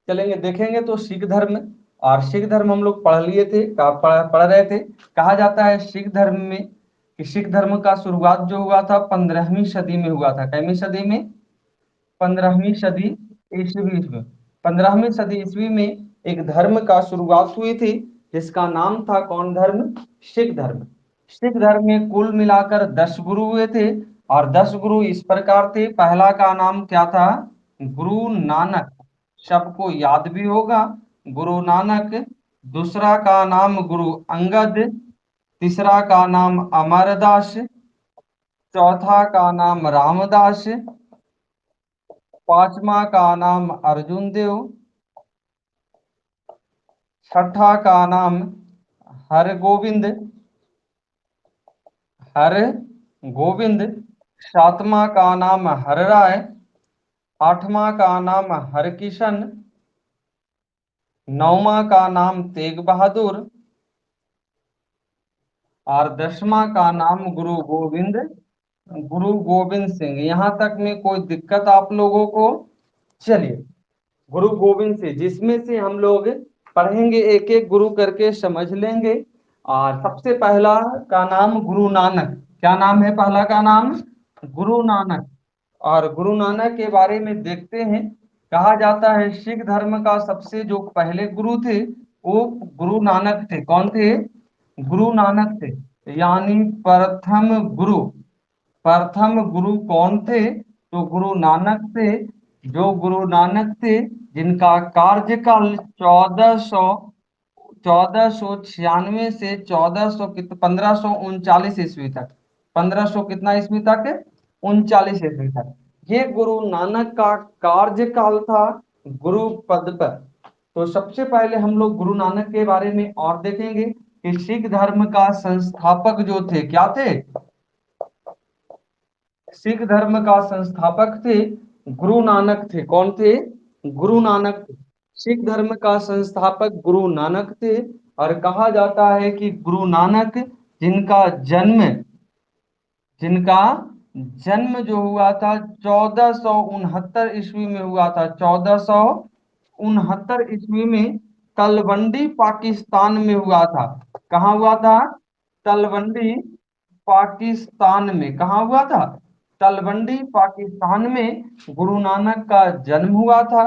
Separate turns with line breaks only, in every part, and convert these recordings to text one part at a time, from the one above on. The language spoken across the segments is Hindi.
चलेंगे देखेंगे तो सिख धर्म, और सिख धर्म हम लोग पढ़ लिए थे, पढ़ रहे थे। कहा जाता है सिख धर्म में कि सिख धर्म का शुरुआत जो हुआ था 15वीं सदी में हुआ था। कैवीं सदी में? 15वीं सदी ईस्वी में। 15वीं सदी ईस्वी में एक धर्म का शुरुआत हुई थी, जिसका नाम था कौन धर्म? सिख धर्म। सिख धर्म में कुल मिलाकर 10 गुरु हुए थे, और 10 गुरु इस प्रकार थे। पहला का नाम क्या था? गुरु नानक, सबको याद भी होगा, गुरु नानक। दूसरा का नाम गुरु अंगद। तीसरा का नाम अमरदास। चौथा का नाम रामदास। पांचवा का नाम अर्जुन देव। छठा का नाम हरगोविंद, हर गोविंद। सातवां का नाम हरराय। आठवां का नाम हरकिशन। नौवां का नाम तेग बहादुर। और 10वां का नाम गुरु गोविंद, गुरु गोविंद सिंह। यहाँ तक में कोई दिक्कत आप लोगों को? चलिए, गुरु गोविंद सिंह, जिसमें से हम लोग पढ़ेंगे, एक एक गुरु करके समझ लेंगे। और सबसे पहला का नाम गुरु नानक। क्या नाम है पहला का नाम? गुरु नानक। और गुरु नानक के बारे में देखते हैं। कहा जाता है सिख धर्म का सबसे जो पहले गुरु थे वो गुरु नानक थे। कौन थे? गुरु नानक थे, यानी प्रथम गुरु। प्रथम गुरु कौन थे? तो गुरु नानक थे। जो गुरु नानक थे, जिनका कार्यकाल 1496 से 1539 ईस्वी तक, 1500 कितना ईस्वी तक? 39 ईस्वी तक ये गुरु नानक का कार्यकाल था गुरु पद पर। तो सबसे पहले हम लोग गुरु नानक के बारे में और देखेंगे कि सिख धर्म का संस्थापक जो थे क्या थे? सिख धर्म का संस्थापक थे गुरु नानक थे। कौन थे? गुरु नानक थे। सिख धर्म का संस्थापक गुरु नानक थे। और कहा जाता है कि गुरु नानक जिनका जन्म जिनका जन्म जो हुआ था 1469 ईस्वी में हुआ था। 1469 ईस्वी में तलवंडी पाकिस्तान में हुआ था। कहाँ हुआ था? तलवंडी पाकिस्तान में। कहाँ हुआ था? तलवंडी पाकिस्तान में गुरु नानक का जन्म हुआ था।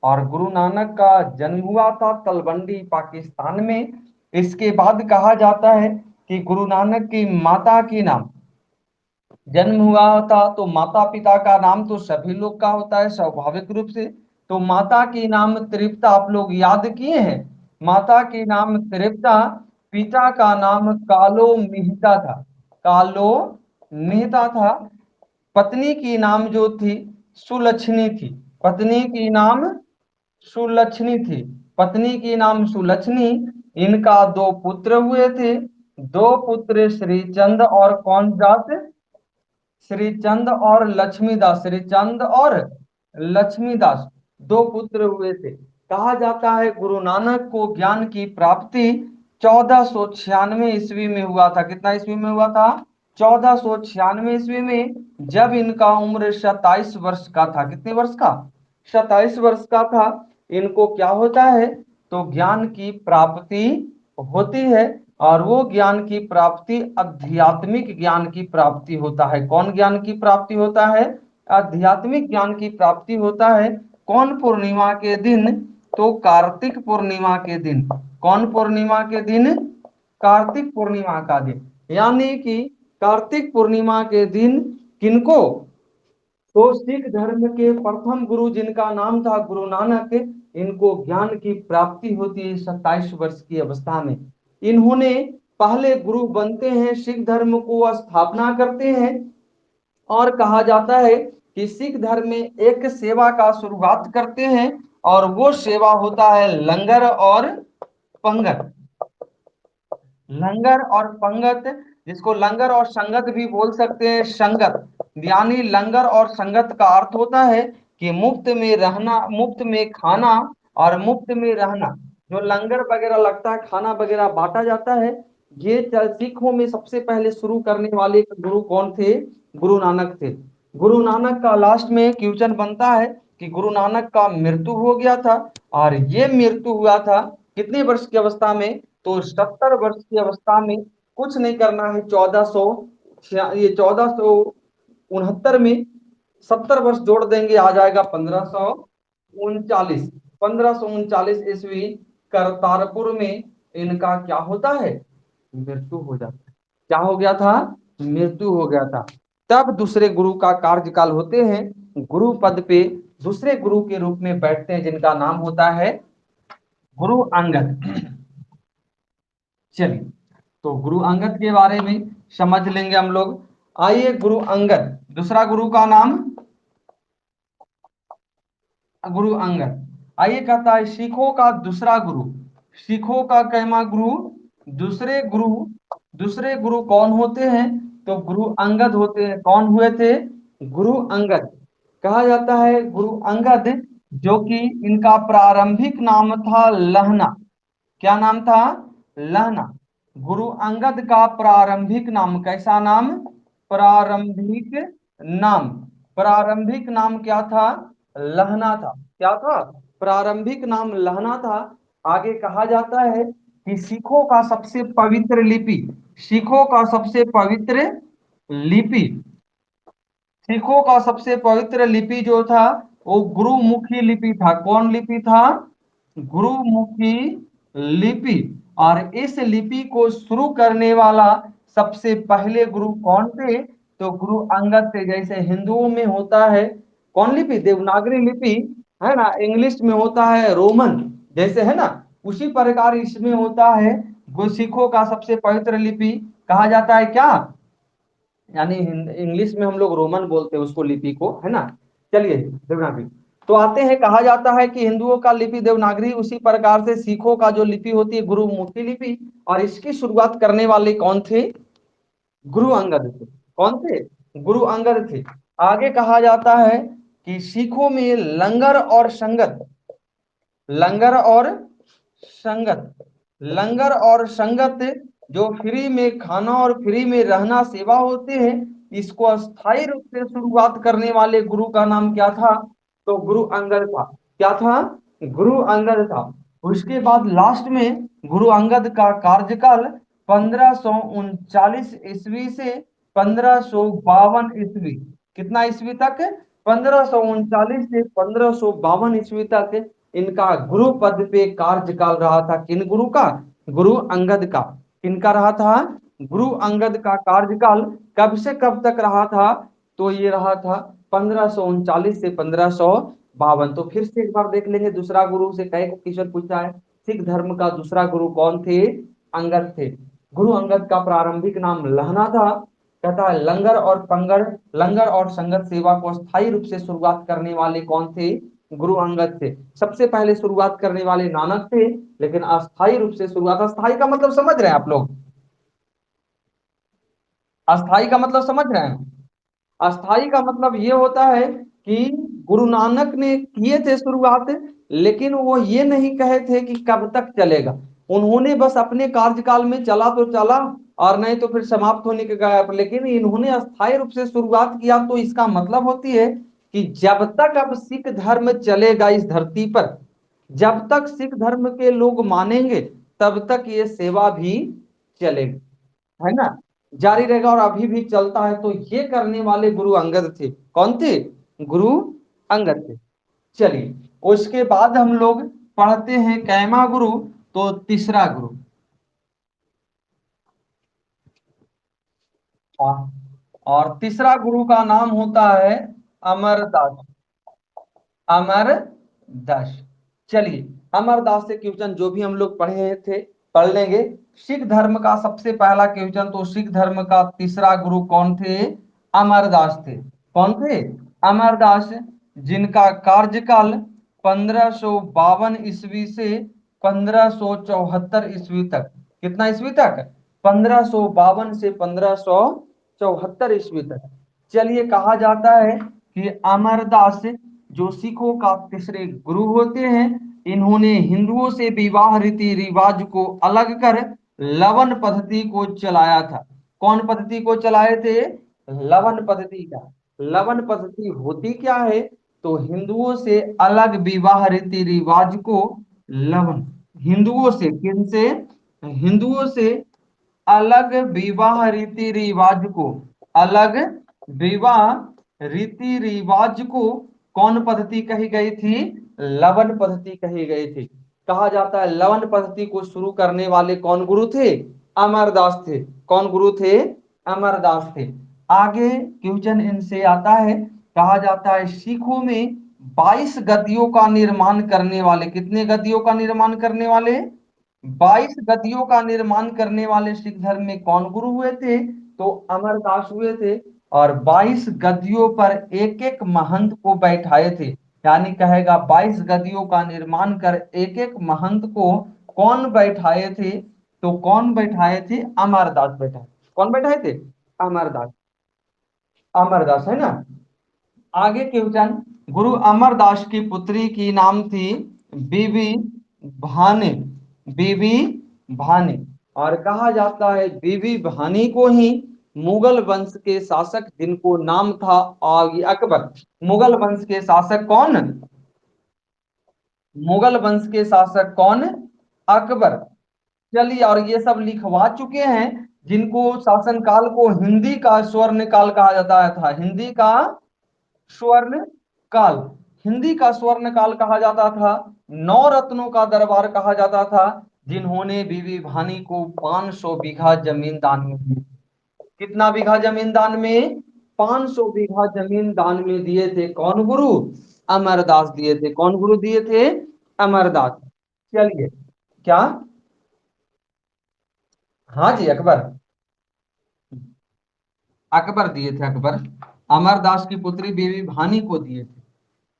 और गुरु नानक का जन्म हुआ था तलवंडी पाकिस्तान में। इसके बाद कहा जाता है कि गुरु नानक की माता की नाम जन्म हुआ था, तो माता पिता का नाम तो सभी लोग का होता है स्वाभाविक रूप से। तो माता की नाम तृप्ता, आप लोग याद किए हैं? माता की नाम तृप्ता, पिता का नाम कालो मिहिता था। कालो मिहिता था। पत्नी की नाम जो थी सुलक्षणी थी। पत्नी की नाम सुलक्षणी थी। पत्नी की नाम सुलक्षणी। इनका दो पुत्र हुए थे। दो पुत्र श्रीचंद और कौन जात? श्रीचंद और लक्ष्मीदास। श्रीचंद और लक्ष्मीदास दो पुत्र हुए थे। कहा जाता है गुरु नानक को ज्ञान की प्राप्ति 1496 ईस्वी में हुआ था। कितना ईस्वी में हुआ था? 1496 ईस्वी में, जब इनका उम्र 27 वर्ष का था। कितने वर्ष का? 27 वर्ष का था। इनको क्या होता है? तो ज्ञान की प्राप्ति होती है। और वो ज्ञान की प्राप्ति आध्यात्मिक ज्ञान की प्राप्ति होता है। कौन ज्ञान की प्राप्ति होता है? आध्यात्मिक ज्ञान की प्राप्ति होता है। कौन पूर्णिमा के दिन? तो कार्तिक पूर्णिमा के दिन। कौन पूर्णिमा के दिन? कार्तिक पूर्णिमा का दिन। यानी कि कार्तिक पूर्णिमा के दिन किनको? तो सिख धर्म के प्रथम गुरु जिनका नाम था गुरु नानक, इनको ज्ञान की प्राप्ति होती है 27 वर्ष की अवस्था में। इन्होंने पहले गुरु बनते हैं, सिख धर्म को स्थापना करते हैं। और कहा जाता है कि सिख धर्म में एक सेवा का शुरुआत करते हैं, और वो सेवा होता है लंगर और पंगत। लंगर और पंगत, जिसको लंगर और संगत भी बोल सकते हैं। संगत यानी लंगर और संगत का अर्थ होता है कि मुफ्त में रहना, मुफ्त में खाना और मुफ्त में रहना। जो लंगर वगैरह लगता है, खाना वगैरह बांटा जाता है, ये सिखों में सबसे पहले शुरू करने वाले गुरु कौन थे? गुरु नानक थे। गुरु नानक का लास्ट में क्वेश्चन बनता है कि गुरु नानक का मृत्यु हो गया था। और ये मृत्यु हुआ था कितने वर्ष की अवस्था में? तो 70 वर्ष की अवस्था में। कुछ नहीं करना है, 1469 में 70 वर्ष जोड़ देंगे, आ जाएगा 1539। 1539 ईस्वी करतारपुर में इनका क्या होता है? मृत्यु हो जाता है। क्या हो गया था? मृत्यु हो गया था। तब दूसरे गुरु का कार्यकाल होते हैं, गुरु पद पे दूसरे गुरु के रूप में बैठते हैं, जिनका नाम होता है गुरु अंगद। चलिए, तो गुरु अंगद के बारे में समझ लेंगे हम लोग। आइए, गुरु अंगद, दूसरा गुरु का नाम गुरु अंगद। आइए, कहता है सिखों का दूसरा गुरु। सिखों का कहमा गुरु, दूसरे गुरु। दूसरे गुरु कौन होते हैं? तो गुरु अंगद होते हैं। कौन हुए थे? गुरु अंगद। कहा जाता है गुरु अंगद, जो कि इनका प्रारंभिक नाम था लहना। क्या नाम था? लहना। गुरु अंगद का प्रारंभिक नाम, कैसा नाम? प्रारंभिक नाम। प्रारंभिक नाम क्या था? लहना था। क्या था? प्रारंभिक नाम लहना था। आगे कहा जाता है कि सिखों का सबसे पवित्र लिपि, सिखों का सबसे पवित्र लिपि, सिखों का सबसे पवित्र लिपि जो था वो गुरुमुखी लिपि था। कौन लिपि था? गुरुमुखी लिपि। और इस लिपि को शुरू करने वाला सबसे पहले गुरु कौन थे? तो गुरु अंगद थे। जैसे हिंदुओं में होता है कौन लिपि? देवनागरी लिपि, है ना। इंग्लिश में होता है रोमन, जैसे है ना, उसी प्रकार इसमें होता है। सिखों का सबसे पवित्र लिपि कहा जाता है क्या? यानी इंग्लिश में हम लोग रोमन बोलते हैं उसको, लिपि को, है ना। चलिए, देवनागरी। तो आते हैं, कहा जाता है कि हिंदुओं का लिपि देवनागरी, उसी प्रकार से सिखों का जो लिपि होती है गुरुमुखी लिपि। और इसकी शुरुआत करने वाले कौन थे? गुरु अंगद थे। कौन थे? गुरु अंगद थे। आगे कहा जाता है कि सिखों में लंगर और संगत, लंगर और संगत, लंगर और संगत, जो फ्री में खाना और फ्री में रहना सेवा होते हैं, इसको स्थायी रूप से शुरुआत करने वाले गुरु का नाम क्या था? तो गुरु अंगद था। क्या था? गुरु अंगद था। उसके बाद लास्ट में गुरु अंगद का कार्यकाल 1539 ईस्वी से 1552 ईस्वी, कितना ईस्वी तक? 1539 से 1552 ईस्वी तक इनका गुरु पद पे कार्यकाल रहा था। किन गुरु का? गुरु अंगद का। किनका रहा था? गुरु अंगद का कार्यकाल कब से कब तक रहा था? तो ये रहा था 1539 से 1552। तो फिर से एक बार देख लेंगे, दूसरा गुरु से कई क्वेश्चन पूछा है। सिख धर्म का दूसरा गुरु कौन थे? अंगद थे। गुरु अंगद का प्रारंभिक नाम लहना था। कहता है लंगर और पंगड़, लंगर और संगत सेवा को स्थायी रूप से शुरुआत करने वाले कौन थे? गुरु अंगद थे। सबसे पहले शुरुआत करने वाले नानक थे, लेकिन अस्थायी रूप से शुरुआत, अस्थायी का मतलब समझ रहे हैं आप लोग? अस्थायी का मतलब समझ रहे हैं? अस्थाई का मतलब ये होता है कि गुरु नानक ने किए थे शुरुआत, लेकिन वो ये नहीं कहे थे कि कब तक चलेगा। उन्होंने बस अपने कार्यकाल में चला तो चला, और नहीं तो फिर समाप्त होने के गया। लेकिन इन्होंने अस्थायी रूप से शुरुआत किया, तो इसका मतलब होती है कि जब तक अब सिख धर्म चलेगा इस धरती पर, जब तक सिख धर्म के लोग मानेंगे, तब तक ये सेवा भी चलेगी, है ना, जारी रहेगा, और अभी भी चलता है। तो ये करने वाले गुरु अंगद थे। कौन थे? गुरु अंगद थे। चलिए, उसके बाद हम लोग पढ़ते हैं कैमा गुरु, तो तीसरा गुरु। और और तीसरा गुरु का नाम होता है अमरदास। अमरदास। चलिए, अमरदास से क्वेश्चन जो भी हम लोग पढ़े थे पढ़ लेंगे। सिख धर्म का सबसे पहला क्वेश्चन, तो सिख धर्म का तीसरा गुरु कौन थे? अमरदास थे। कौन थे? अमरदास, जिनका कार्यकाल 1552 से 1574 तक, कितना ईस्वी तक? 1552 से 1574 तक। चलिए, कहा जाता है कि अमरदास जो सिखों का तीसरे गुरु होते हैं, इन्होंने हिंदुओं से विवाह रीति रिवाज को अलग कर लवन पद्धति को चलाया था। कौन पद्धति को चलाए थे? लवन पद्धति का। लवन पद्धति होती क्या है? तो हिंदुओं से अलग विवाह रीति रिवाज को लवन, हिंदुओं से, किन से, हिंदुओं से अलग विवाह रीति रिवाज को, अलग विवाह रीति रिवाज को कौन पद्धति कही गई थी? लवन पद्धति कही गई थी। कहा जाता है लवन पद्धति को शुरू करने वाले कौन गुरु थे? अमरदास थे। कौन गुरु थे? अमरदास थे। आगे क्वेश्चन इनसे आता है, कहा जाता है सिखों में 22 गद्दियों का निर्माण करने वाले, कितने गद्दियों का निर्माण करने वाले? 22 गद्दियों का निर्माण करने वाले सिख धर्म में कौन गुरु हुए थे? तो अमरदास हुए थे। और 22 गद्दियों पर एक एक महंत को बैठाए थे, यानी कहेगा 22 गद्दियों का निर्माण कर एक एक महंत को कौन बैठाए थे? तो कौन बैठाए थे? अमरदास बैठाए। कौन बैठाए थे? अमरदास। अमरदास है ना। आगे क्वेश्चन, गुरु अमरदास की पुत्री की नाम थी बीबी भानी, बीबी भानी। और कहा जाता है बीबी भानी को ही मुगल वंश के शासक, जिनको नाम था अकबर। मुगल वंश के शासक कौन? मुगल वंश के शासक कौन? अकबर। चलिए, और ये सब लिखवा चुके हैं, जिनको शासन काल को हिंदी का स्वर्ण काल कहा जाता था। हिंदी का स्वर्ण काल, हिंदी का स्वर्ण काल कहा जाता था। नौ रत्नों का दरबार कहा जाता था, जिन्होंने बीबी भानी को 500 बीघा जमीन दान में दी। कितना बीघा जमीन दान में? 500 बीघा जमीन दान में दिए थे। कौन गुरु? अमरदास दिए थे। कौन गुरु दिए थे? अमरदास। चलिए, क्या? हाँ जी, अकबर। अकबर दिए थे, अकबर। अमरदास की पुत्री बीबी भानी को दिए थे।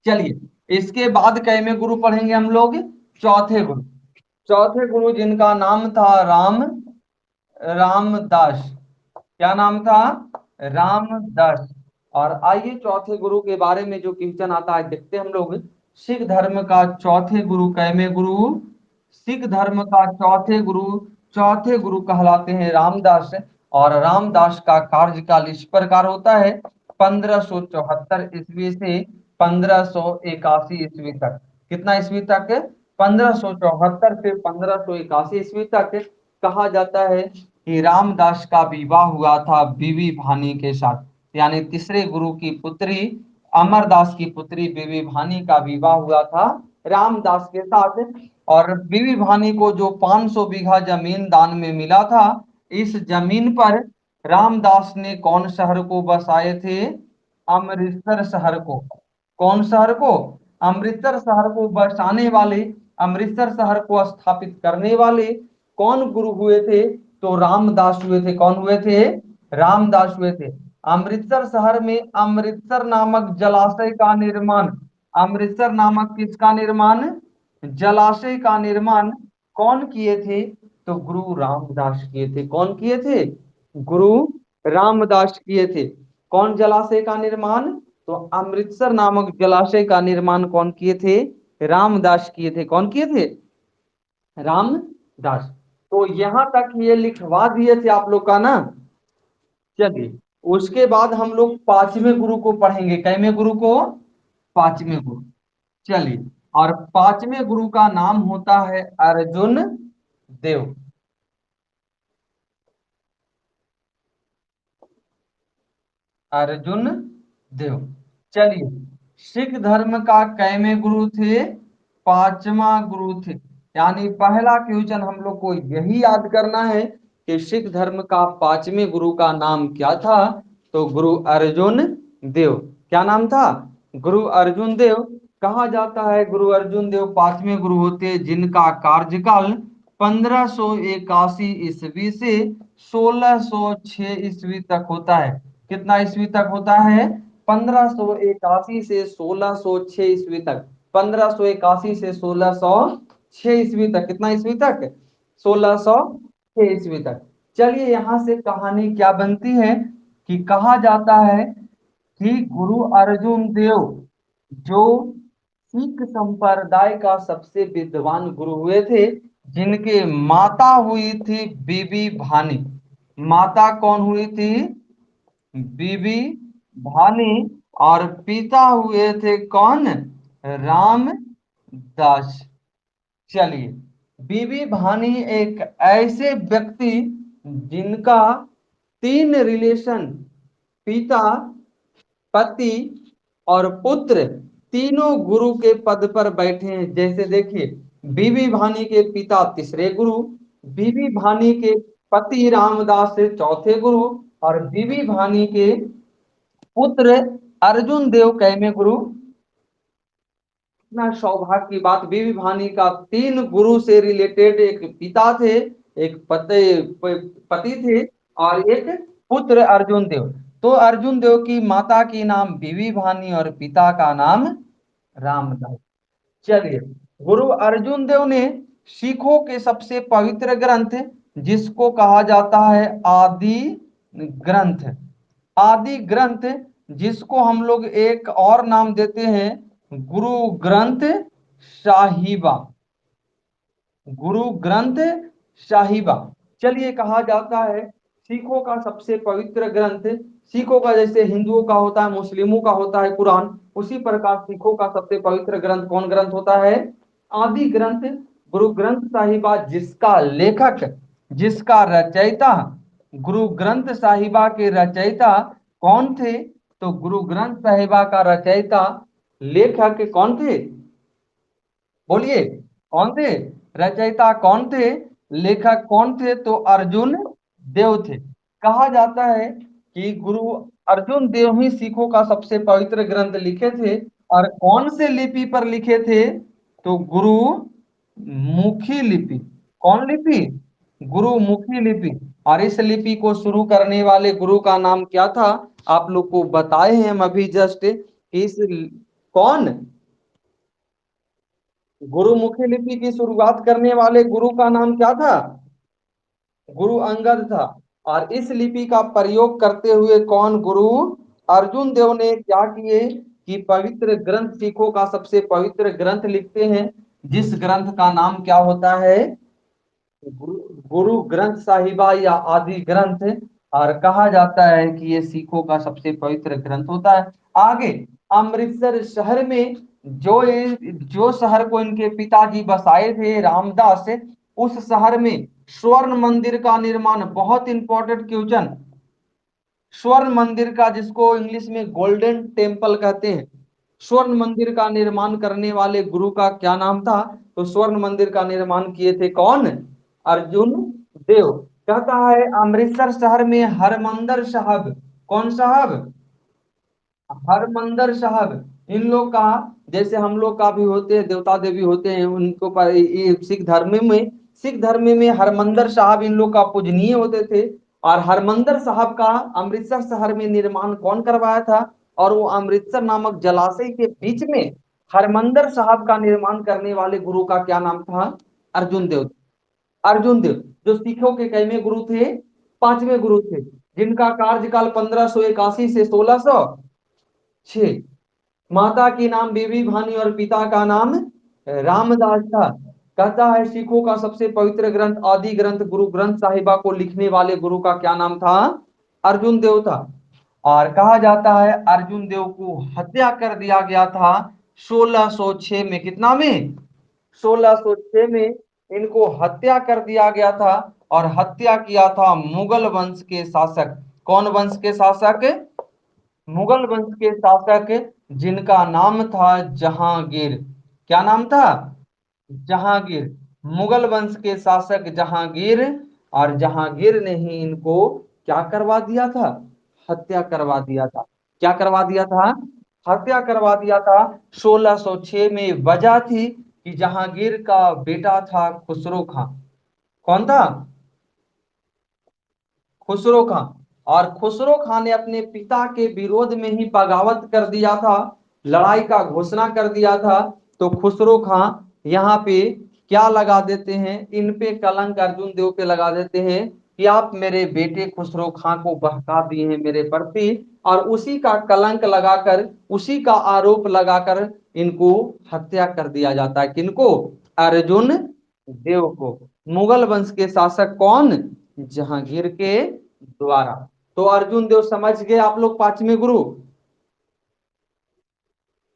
चलिए, इसके बाद कैमे गुरु पढ़ेंगे हम लोग? चौथे गुरु। चौथे गुरु जिनका नाम था रामदास। क्या नाम था? रामदास। और आइए चौथे गुरु के बारे में जो क्वेश्चन आता है देखते हैं हम लोग। सिख धर्म का चौथे गुरु कैमे गुरु? सिख धर्म का चौथे गुरु कहलाते हैं रामदास। और रामदास का कार्यकाल इस प्रकार होता है, 1574 ईस्वी से 1581 ईस्वी तक। कितना ईस्वी तक? 1574 से 1581 ईस्वी तक। कहा जाता है कि रामदास का विवाह हुआ था बीबी भानी के साथ, यानी तीसरे गुरु की पुत्री, अमरदास की पुत्री बीबी भानी का विवाह हुआ था रामदास के साथ। और बीबी भानी को जो 500 बीघा जमीन दान में मिला था, इस जमीन पर रामदास ने कौन शहर को बसाए थे? अमृतसर शहर को। कौन शहर को? अमृतसर शहर को बसाने वाले, अमृतसर शहर को स्थापित करने वाले कौन गुरु हुए थे? तो रामदास हुए थे। कौन हुए थे? रामदास हुए थे। अमृतसर शहर में अमृतसर नामक जलाशय का निर्माण, अमृतसर नामक किसका निर्माण? जलाशय का निर्माण कौन किए थे? तो गुरु रामदास किए थे। कौन किए थे? गुरु रामदास किए थे। कौन जलाशय का निर्माण? तो अमृतसर नामक जलाशय का निर्माण कौन किए थे? रामदास किए थे। कौन किए थे? रामदास। तो यहां तक ये लिखवा दिए थे आप लोग का ना। चलिए, उसके बाद हम लोग पांचवें गुरु को पढ़ेंगे। कैमे गुरु को? पांचवें गुरु। चलिए, और पांचवें गुरु का नाम होता है अर्जुन देव। अर्जुन देव। चलिए, सिख धर्म का कैमे गुरु थे? पांचवा गुरु थे। यानी पहला क्वेश्चन हम लोग को यही याद करना है कि सिख धर्म का पांचवें गुरु का नाम क्या था? तो गुरु अर्जुन देव। क्या नाम था? गुरु अर्जुन देव। कहा जाता है गुरु अर्जुन देव पांचवें गुरु होते, जिनका कार्यकाल 1581 ईस्वी से 1606 ईस्वी तक होता है। कितना ईस्वी तक होता है? 1581 से 1606 ईस्वी तक। 1581 से 1606 ईस्वी तक। कितना ईस्वी तक? 1606 ईस्वी तक। चलिए, यहां से कहानी क्या बनती है कि कहा जाता है कि गुरु अर्जुन देव जो सिख संप्रदाय का सबसे विद्वान गुरु हुए थे, जिनके माता हुई थी बीबी भानी। माता कौन हुई थी? बीबी भानी। और पिता हुए थे कौन? रामदास। चलिए, बीबी भानी एक ऐसे व्यक्ति जिनका तीन रिलेशन, पिता, पति और पुत्र, तीनों गुरु के पद पर बैठे हैं। जैसे देखिए, बीबी भानी के पिता तीसरे गुरु, बीबी भानी के पति रामदास से चौथे गुरु, और बीबी भानी के पुत्र अर्जुन देव कैमे गुरु। इतना सौभाग्य की बात, बीबी भानी का तीन गुरु से रिलेटेड, एक पिता थे, एक पति थे, और एक पुत्र अर्जुन देव। तो अर्जुन देव की माता की नाम बीबी भानी और पिता का नाम रामदास। चलिए, गुरु अर्जुन देव ने सिखों के सबसे पवित्र ग्रंथ, जिसको कहा जाता है आदि ग्रंथ, आदि ग्रंथ, जिसको हम लोग एक और नाम देते हैं गुरु ग्रंथ साहिबा, गुरु ग्रंथ साहिबा। चलिए, कहा जाता है सिखों का सबसे पवित्र ग्रंथ, सिखों का जैसे हिंदुओं का होता है, मुस्लिमों का होता है कुरान, उसी प्रकार सिखों का सबसे पवित्र ग्रंथ कौन ग्रंथ होता है? आदि ग्रंथ, गुरु ग्रंथ साहिबा, जिसका लेखक, जिसका रचयिता, गुरु ग्रंथ साहिबा के रचयिता कौन थे? तो गुरु ग्रंथ साहिबा का रचयिता, लेखक कौन थे? बोलिए, कौन थे? रचयिता कौन थे? लेखक कौन थे? तो अर्जुन देव थे। कहा जाता है कि गुरु अर्जुन देव ही सिखों का सबसे पवित्र ग्रंथ लिखे थे। और कौन से लिपि पर लिखे थे? तो गुरु मुखी लिपि। कौन लिपि? गुरु मुखी लिपि। और इस लिपि को शुरू करने वाले गुरु का नाम क्या था? आप लोग को बताए हैं हम अभी जस्ट, इस कौन? गुरुमुखी लिपि की शुरुआत करने वाले गुरु का नाम क्या था? गुरु अंगद था। और इस लिपि का प्रयोग करते हुए कौन? गुरु अर्जुन देव ने क्या किए कि पवित्र ग्रंथ, सिखों का सबसे पवित्र ग्रंथ लिखते हैं, जिस ग्रंथ का नाम क्या होता है? गुरु, गुरु ग्रंथ साहिबा या आदि ग्रंथ। और कहा जाता है कि ये सिखों का सबसे पवित्र ग्रंथ होता है। आगे, अमृतसर शहर में जो शहर को इनके पिताजी बसाए थे रामदास, उस शहर में स्वर्ण मंदिर का निर्माण, बहुत इंपॉर्टेंट क्वेश्चन, स्वर्ण मंदिर का, जिसको इंग्लिश में गोल्डन टेम्पल कहते हैं, स्वर्ण मंदिर का निर्माण करने वाले गुरु का क्या नाम था? तो स्वर्ण मंदिर का निर्माण किए थे कौन? अर्जुन देव। कहता है अमृतसर शहर में हरमंदर साहब, कौन साहब? हरमंदर साहब। इन लोग का, जैसे हम लोग का भी होते हैं, देवता देवी होते हैं, उनको ये सिख धर्म में हरमंदर साहब इन लोग का पूजनीय होते थे। और हरमंदर साहब का अमृतसर शहर में निर्माण कौन करवाया था? और वो अमृतसर नामक जलाशय के बीच में हरमंदर साहब का निर्माण करने वाले गुरु का क्या नाम था? अर्जुन देव। अर्जुन देव, जो सिखों के कैमे गुरु थे? पांचवें गुरु थे, जिनका कार्यकाल 1581 से 1606। माता की नाम बीबी भानी और पिता का नाम रामदास था। कहता है सिखों का सबसे पवित्र ग्रंथ आदि ग्रंथ गुरु ग्रंथ साहिबा को लिखने वाले गुरु का क्या नाम था? अर्जुन देव था। और कहा जाता है अर्जुन देव को हत्या कर दिया गया था 1606 में। कितना में? 1606 में इनको हत्या कर दिया गया था। और हत्या किया था मुगल वंश के शासक। कौन वंश के शासक? मुगल वंश के शासक, जिनका नाम था जहांगीर। क्या नाम था? जहांगीर। मुगल वंश के शासक जहांगीर। और जहांगीर ने ही इनको क्या करवा दिया था? हत्या करवा दिया था। क्या करवा दिया था? हत्या करवा दिया था। 1606 में वजह थी कि जहांगीर का बेटा था खुसरो खां। कौन था? खुसरो खां। और खुसरो खां ने अपने पिता के विरोध में ही बगावत कर दिया था, लड़ाई का घोषणा कर दिया था। तो खुसरो खां यहाँ पे क्या लगा देते हैं? इन पे कलंक अर्जुन देव पे लगा देते हैं कि आप मेरे बेटे खुसरो खां को बहका दिए हैं मेरे प्रति। और उसी का कलंक लगाकर, उसी का आरोप लगाकर इनको हत्या कर दिया जाता है। किनको? अर्जुन देव को। मुगल वंश के शासक कौन? जहांगीर के द्वारा। तो अर्जुन देव समझ गए आप लोग पांचवें गुरु।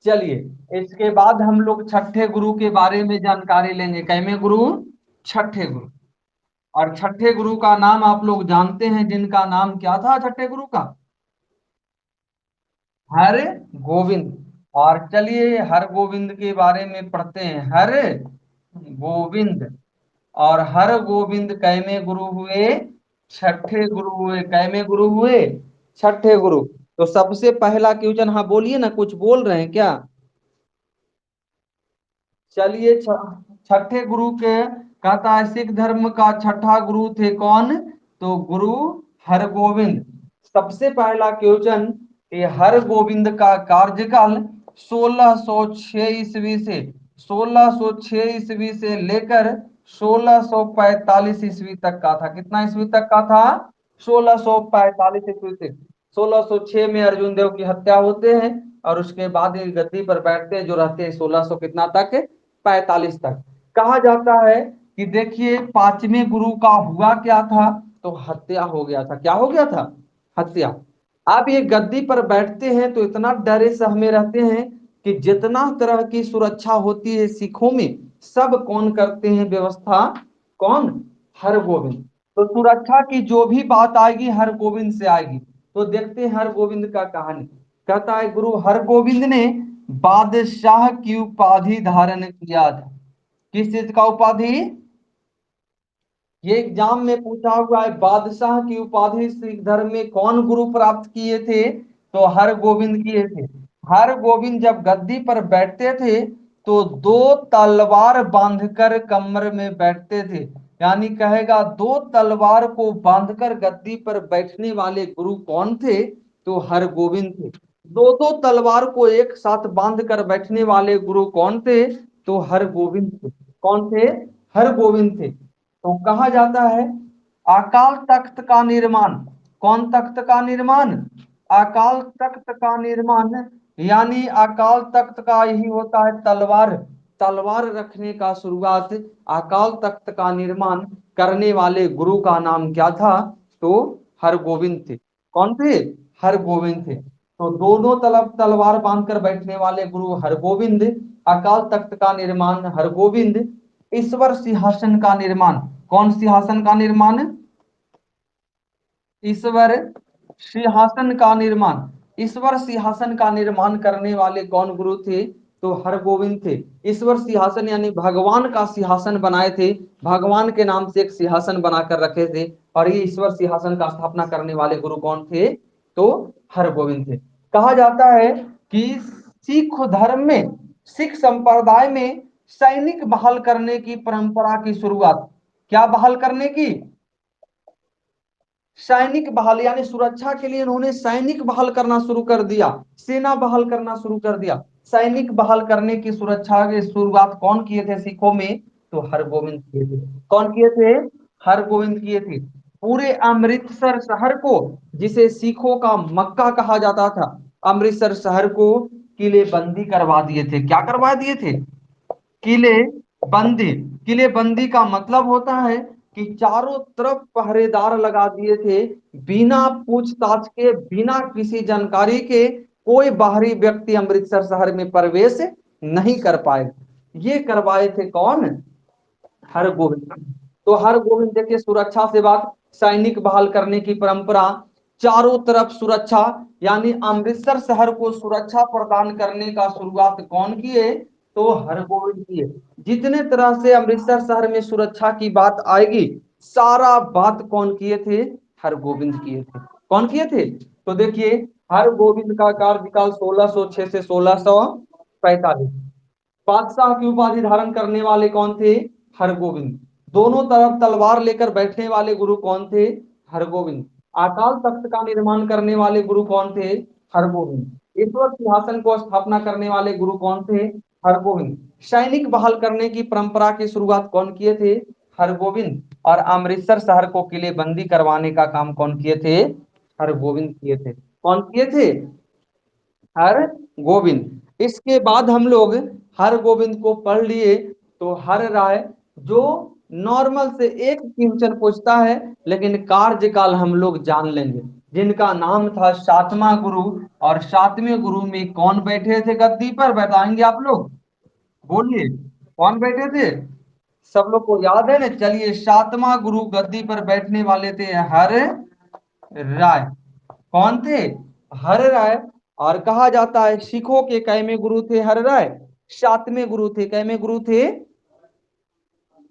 चलिए इसके बाद हम लोग छठे गुरु के बारे में जानकारी लेंगे। कैमे गुरु? छठे गुरु। और छठे गुरु का नाम आप लोग जानते हैं, जिनका नाम क्या था छठे गुरु का? हर गोविंद। और चलिए हर गोविंद के बारे में पढ़ते हैं। हर गोविंद। और हर गोविंद कैमे गुरु हुए? छठे गुरु हुए। कैमे गुरु हुए? छठे गुरु। तो सबसे पहला क्वेश्चन, हाँ बोलिए ना, कुछ बोल रहे हैं क्या? चलिए छठे गुरु के कहता है सिख धर्म का छठा गुरु थे कौन? तो गुरु हरगोविंद। सबसे पहला क्वेश्चन, ये हरगोविंद का कार्यकाल 1606 ईस्वी से 1606 ईस्वी से लेकर 1645 ईस्वी तक का था। कितना ईस्वी तक का था? 1645 ईस्वी से। 1606 में अर्जुन देव की हत्या होते हैं और उसके बाद ये गद्दी पर बैठते हैं, जो रहते हैं 1600 कितना तक? 45 तक। कहा जाता है कि देखिए पांचवें गुरु का हुआ क्या था? तो हत्या हो गया था। क्या हो गया था? हत्या। अब ये गद्दी पर बैठते हैं तो इतना डरे सहमे रहते हैं कि जितना तरह की सुरक्षा होती है सिखों में, सब कौन करते हैं व्यवस्था? कौन? हरगोविंद। तो सुरक्षा की जो भी बात आएगी हरगोविंद से आएगी। तो देखते हैं हरगोविंद का कहानी। कहता है गुरु हरगोविंद ने बादशाह की उपाधि धारण किया था। किस चीज का उपाधि? ये एग्जाम में पूछा हुआ है, बादशाह की उपाधि सिख धर्म में कौन गुरु प्राप्त किए थे? तो हर गोविंद किए थे। हर गोविंद जब गद्दी पर बैठते थे तो दो तलवार बांधकर कमर में बैठते थे। यानी कहेगा दो तलवार को बांधकर गद्दी पर बैठने वाले गुरु कौन थे? तो हर गोविंद थे। दो दो तलवार को एक साथ बांध कर बैठने वाले गुरु कौन थे? तो हर गोविंद थे। कौन थे? हर गोविंद थे। तो कहा जाता है अकाल तख्त का निर्माण। कौन तख्त का निर्माण? अकाल तख्त का निर्माण। यानी अकाल तख्त का यही होता है तलवार। तलवार रखने का शुरुआत, अकाल तख्त का निर्माण करने वाले गुरु का नाम क्या था? तो हरगोविंद थे। कौन थे? हरगोविंद थे। तो दोनों तरफ तलवार बांधकर बैठने वाले गुरु हरगोविंद, अकाल तख्त का निर्माण हरगोविंद, ईश्वर सिंहासन का निर्माण। कौन सिंहासन का निर्माण? ईश्वर सिंहासन का निर्माण। ईश्वर सिंहासन का निर्माण करने वाले कौन गुरु थे? तो हरगोविंद थे। ईश्वर सिंहासन यानी भगवान का सिंहासन बनाए थे। भगवान के नाम से एक सिंहासन बनाकर रखे थे और ये ईश्वर सिंहासन का स्थापना करने वाले गुरु कौन थे? तो हरगोविंद थे। कहा जाता है कि सिख धर्म में, सिख संप्रदाय में सैनिक बहाल करने की परंपरा की शुरुआत। क्या बहाल करने की? सैनिक बहाल, यानी सुरक्षा के लिए उन्होंने सैनिक बहाल करना शुरू कर दिया। सेना बहाल करना शुरू कर दिया। सैनिक बहाल करने की सुरक्षा की शुरुआत कौन किए थे सिखों में? तो हरगोविंद किए थे। कौन किए थे? हरगोविंद किए थे। पूरे अमृतसर शहर को, जिसे सिखों का मक्का कहा जाता था, अमृतसर शहर को किले बंदी करवा दिए थे। क्या करवा दिए थे? किले बंदी। किले बंदी का मतलब होता है कि चारों तरफ पहरेदार लगा दिए थे। बिना पूछताछ के, बिना किसी जानकारी के कोई बाहरी व्यक्ति अमृतसर शहर में प्रवेश नहीं कर पाए। ये करवाए थे कौन? हरगोविंद। तो हरगोविंद देखिए सुरक्षा से बात, सैनिक बहाल करने की परंपरा, चारों तरफ सुरक्षा, यानी अमृतसर शहर को सुरक्षा प्रदान करने का शुरुआत कौन किए? तो हरगोविंद किए। जितने तरह से अमृतसर शहर में सुरक्षा की बात आएगी, सारा बात कौन किए थे? हरगोविंद किए थे। कौन किए थे? तो देखिए हरगोविंद का कार्यकाल 1606 से 1645। बादशाह की उपाधि धारण करने वाले कौन थे? हरगोविंद। दोनों तरफ तलवार लेकर बैठने वाले गुरु कौन थे? हरगोविंद। अकाल तख्त का निर्माण करने वाले गुरु कौन थे? हरगोविंद। ईश्वर सिंहासन को स्थापना करने वाले गुरु कौन थे? हरगोविंद। सैनिक बहाल करने की परंपरा की शुरुआत कौन किए थे? हरगोविंद। और अमृतसर शहर को किले बंदी करवाने का काम कौन किए थे? हरगोविंद किए थे। कौन किए थे? हर गोविंद। इसके बाद हम लोग हर गोविंद को पढ़ लिए। तो हर राय जो नॉर्मल से एक क्वेश्चन पूछता है, लेकिन कार्यकाल हम लोग जान लेंगे। जिनका नाम था सातवां गुरु। और सातवें गुरु में कौन बैठे थे गद्दी पर, बताएंगे आप लोग? बोलिए, कौन बैठे थे? सब लोग को याद है ना? चलिए, सातवां गुरु गद्दी पर बैठने वाले थे हर राय। कौन थे? हर राय। और कहा जाता है सिखों के कैमे गुरु थे हर राय? सातवें गुरु थे। कैमे गुरु थे?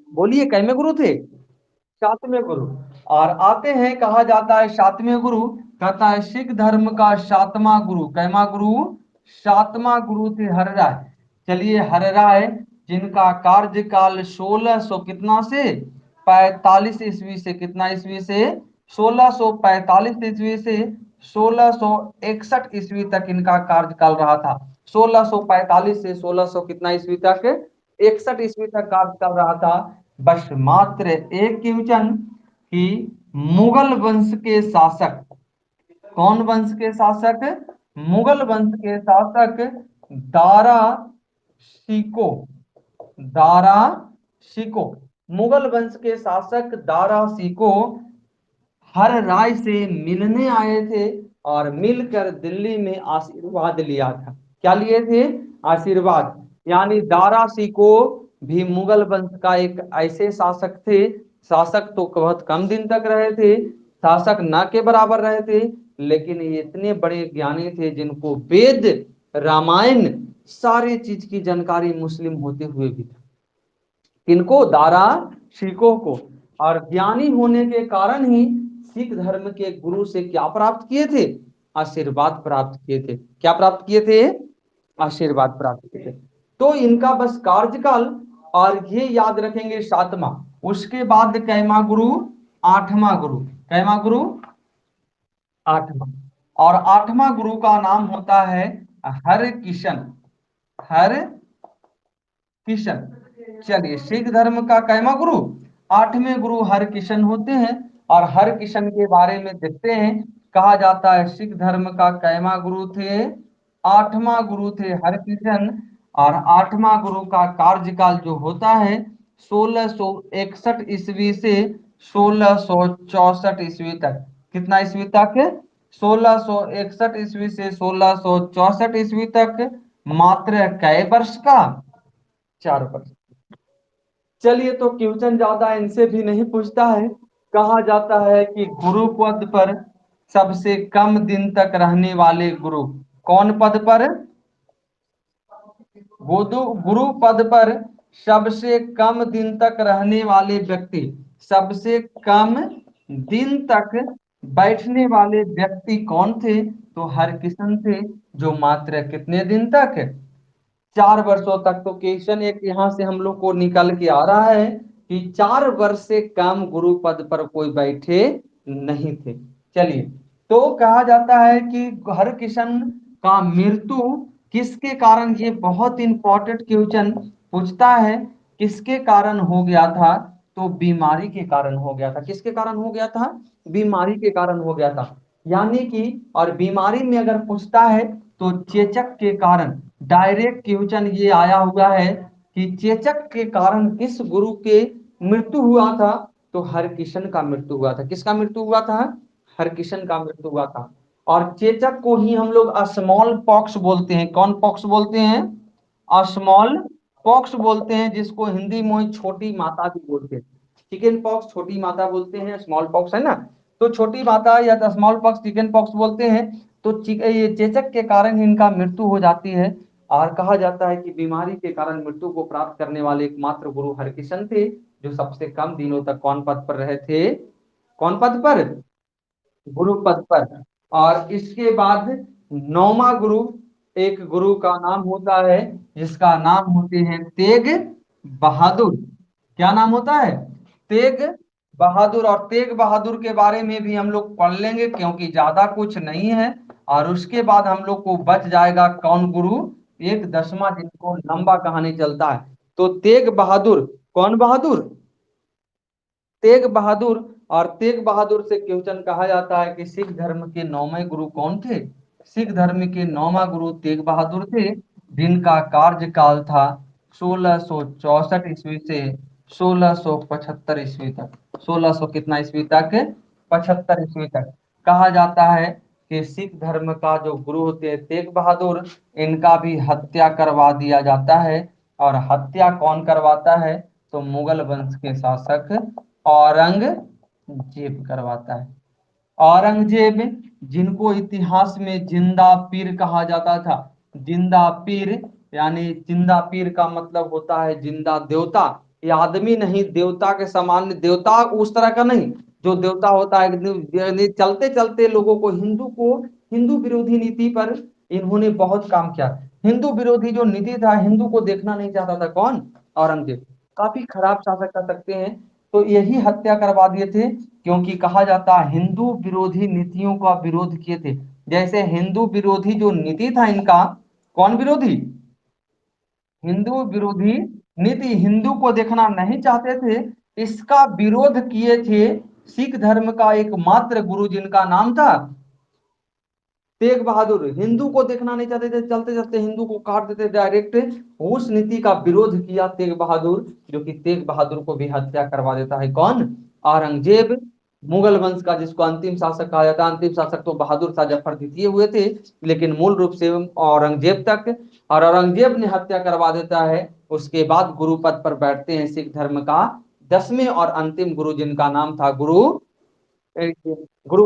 बोलिए, कैमे गुरु थे? सातवें गुरु। और आते हैं, कहा जाता है सातवें गुरु, कहता है सिख धर्म का सातवां गुरु। कैमा गुरु? सातवां गुरु थे हर राय। चलिए, हर राय जिनका कार्यकाल 1600 कितना से 45 ईस्वी से, कितना ईस्वी से? 1645 ईस्वी से 1661 ईस्वी तक इनका कार्यकाल रहा था। 1645 से 1600 कितना ईस्वी तक? 61 ईस्वी तक कार्यकाल रहा था। बस मात्र एक क्वेश्चन कि मुगल वंश के शासक, कौन वंश के शासक? मुगल वंश के शासक दारा शिको। दारा शिको, मुगल वंश के शासक दारा शिको हर राय से मिलने आए थे और मिलकर दिल्ली में आशीर्वाद लिया था। क्या लिए थे? आशीर्वाद। यानी दारा शिको भी मुगल वंश का एक ऐसे शासक थे, शासक तो बहुत कम दिन तक रहे थे, शासक न के बराबर रहे थे, लेकिन ये इतने बड़े ज्ञानी थे जिनको वेद, रामायण, सारी चीज की जानकारी मुस्लिम होते हुए भी था। किनको? दारा शिकोह को। और ज्ञानी होने के कारण ही सिख धर्म के गुरु से क्या प्राप्त किए थे? आशीर्वाद प्राप्त किए थे। क्या प्राप्त किए थे? आशीर्वाद प्राप्त किए थे। तो इनका बस कार्यकाल, और ये याद रखेंगे सातवां। उसके बाद कैमा गुरु? आठवां गुरु। कैमा गुरु? आठवां। और आठवां गुरु का नाम होता है हर किशन। हर किशन। चलिए, सिख धर्म का कैमा गुरु? आठवें गुरु हर किशन होते हैं। और हर किशन के बारे में देखते हैं। कहा जाता है सिख धर्म का कैमा गुरु थे? आठवां गुरु थे हर किशन। और आठवां गुरु का कार्यकाल जो होता है 1661 ईस्वी से 1664 ईस्वी तक। कितना ईस्वी तक? 1661 ईस्वी से 1664 ईस्वी तक। मात्र कै वर्ष का? 4 वर्ष। चलिए, तो क्वेश्चन ज्यादा इनसे भी नहीं पूछता है। कहा जाता है कि गुरु पद पर सबसे कम दिन तक रहने वाले गुरु, कौन पद पर? गुरु पद पर सबसे कम दिन तक रहने वाले व्यक्ति, सबसे कम दिन तक बैठने वाले व्यक्ति कौन थे? तो हरकिशन थे, जो मात्र कितने दिन तक? 4 वर्षों तक। तो क्वेश्चन एक यहां से हम लोग को निकल के आ रहा है कि 4 वर्ष से कम गुरु पद पर कोई बैठे नहीं थे। चलिए, तो कहा जाता है कि हरकिशन का मृत्यु किसके कारण, ये बहुत इंपॉर्टेंट क्वेश्चन पूछता है, किसके कारण हो गया था? तो बीमारी के कारण हो गया था। किसके कारण हो गया था? बीमारी के कारण हो गया था। यानी कि, और बीमारी में अगर पूछता है तो चेचक के कारण, डायरेक्ट क्वेश्चन ये आया हुआ है कि चेचक के कारण किस गुरु के मृत्यु हुआ था? तो हरकिशन का मृत्यु हुआ था। किसका मृत्यु हुआ था? हरकिशन का मृत्यु हुआ था। और चेचक को ही हम लोग स्मॉल पॉक्स बोलते हैं। कौन पॉक्स बोलते हैं? स्मॉल पॉक्स बोलते हैं, जिसको हिंदी में छोटी माता भी बोलते हैं। चिकन पॉक्स छोटी माता बोलते हैं, स्मॉल पॉक्स है ना, तो छोटी माता या स्मॉल पॉक्स चिकन पॉक्स बोलते हैं। तो ये चेचक के कारण इनका मृत्यु हो जाती है। और कहा जाता है कि बीमारी के कारण मृत्यु को प्राप्त करने वाले एकमात्र गुरु हरकिशन थे, जो सबसे कम दिनों तक कौन पद पर रहे थे? कौन पद पर? गुरु पद पर। और इसके बाद नौवा गुरु, एक गुरु का नाम होता है, जिसका नाम होते हैं तेग बहादुर। क्या नाम होता है? तेग बहादुर। और तेग बहादुर के बारे में भी हम लोग पढ़ लेंगे, क्योंकि ज्यादा कुछ नहीं है। और उसके बाद हम लोग को बच जाएगा कौन गुरु? एक 10वां, जिनको लंबा कहानी चलता है। तो तेग बहादुर, कौन बहादुर? तेग बहादुर। और तेग बहादुर से क्वेश्चन कहा जाता है कि सिख धर्म के नौवें गुरु कौन थे? सिख धर्म के नौवां गुरु तेग बहादुर थे, जिनका कार्यकाल था 1664 ईस्वी से 1675 ईस्वी तक। 1600 कितना ईस्वी तक? 75 ईस्वी तक। कहा जाता है कि सिख धर्म का जो गुरु होते हैं तेग बहादुर, इनका भी हत्या करवा दिया जाता है। और हत्या कौन करवाता है? तो मुगल वंश के शासक औरंगजेब करवाता है। औरंगजेब, जिनको इतिहास में जिंदा पीर कहा जाता था। जिंदा पीर यानी जिंदा पीर का मतलब होता है जिंदा देवता। ये आदमी नहीं, देवता के समान, देवता उस तरह का नहीं जो देवता होता है। यानी चलते चलते लोगों को, हिंदू विरोधी नीति पर इन्होंने बहुत काम किया। हिंदू विरोधी जो नीति था, हिंदू को देखना नहीं चाहता था। कौन? औरंगजेब। काफी खराब शासक कर सकते हैं। तो यही हत्या करवा दिए थे, क्योंकि कहा जाता है हिंदू विरोधी नीतियों का विरोध किए थे। जैसे हिंदू विरोधी जो नीति था इनका, कौन विरोधी? हिंदू विरोधी नीति, हिंदू को देखना नहीं चाहते थे। इसका विरोध किए थे सिख धर्म का एकमात्र गुरु, जिनका नाम था तेग बहादुर। हिंदू को देखना नहीं चाहते थे, चलते चलते हिंदू को काट देते डायरेक्ट। उस नीति का विरोध किया तेग बहादुर, जो कि तेग बहादुर को भी हत्या करवा देता है। कौन? औरंगजेब। मुगल वंश का जिसको अंतिम शासक कहा जाता है, अंतिम शासक तो बहादुर शाह जफर द्वितीय हुए थे, लेकिन मूल रूप से औरंगजेब तक। और औरंगजेब ने हत्या करवा देता है। उसके बाद गुरु पद पर बैठते हैं सिख धर्म का 10वें और अंतिम गुरु, जिनका नाम था गुरु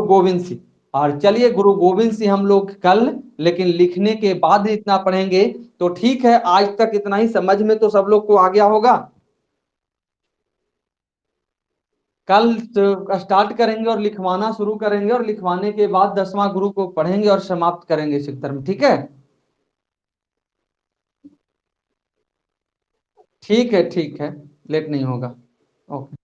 गोविंद सिंह। और चलिए, गुरु गोविंद सिंह हम लोग कल, लेकिन लिखने के बाद इतना पढ़ेंगे। तो ठीक है, आज तक इतना ही, समझ में तो सब लोग को आ गया होगा। कल स्टार्ट करेंगे और लिखवाना शुरू करेंगे, और लिखवाने के बाद 10वां गुरु को पढ़ेंगे और समाप्त करेंगे सिख धर्म। ठीक है? ठीक है, ठीक है। लेट नहीं होगा। ओके।